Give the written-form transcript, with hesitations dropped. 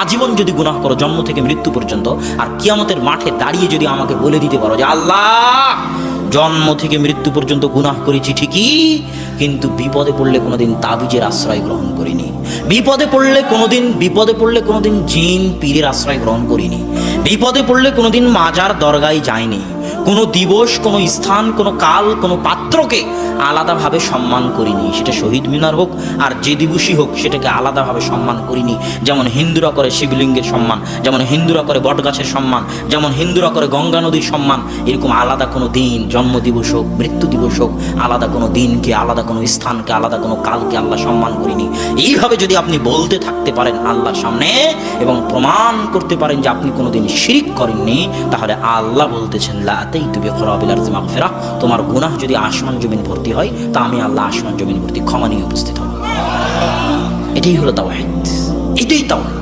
আজীবন যদি গুনাহ করো, জন্ম থেকে মৃত্যু পর্যন্ত, আর কিয়ামতের মাঠে দাঁড়িয়ে যদি আমাকে বলে দিতে পারো যে আল্লাহ জন্ম থেকে মৃত্যু পর্যন্ত গুনাহ করেছি ঠিকই, কিন্তু বিপদে পড়লে কোনোদিন তাবিজের আশ্রয় গ্রহণ করিনি, বিপদে পড়লে কোনোদিন জিন পীরের আশ্রয় গ্রহণ করিনি, বিপদে পড়লে কোনোদিন মাজার দরগায় যায়নি, কোনো দিবস, কোনো স্থান, কোনো কাল, কোনো পাত্রকে আলাদাভাবে সম্মান করিনি, সেটা শহীদ মিনার হোক আর যে দিবসই হোক, সেটাকে আলাদাভাবে সম্মান করিনি। যেমন হিন্দুরা করে শিবলিঙ্গের সম্মান, যেমন হিন্দুরা করে বটগাছের সম্মান, যেমন হিন্দুরা করে গঙ্গা নদীর সম্মান, এরকম আলাদা কোনো দিন, জন্ম দিবস হোক, মৃত্যু দিবস হোক, আলাদা কোনো দিনকে, আলাদা কোনো স্থানকে, আলাদা কোনো কালকে আল্লাহ সম্মান করিনি। এইভাবে যদি আপনি বলতে থাকতে পারেন আল্লাহর সামনে এবং প্রমাণ করতে পারেন যে আপনি কোনোদিন শিরিক করেননি, তাহলে আল্লাহ বলতেছেন লা আতাইতু বিখরাবিল আরদি মাগফিরাহ, তোমার গুনাহ যদি আসমান জমিন ভর্তি হয়, তা আমি আল্লাহ আসমান জমিন ভর্তি ক্ষমা নিয়ে উপস্থিত হব। এটাই হলো তাওহীদ, এটাই তাওহীদ।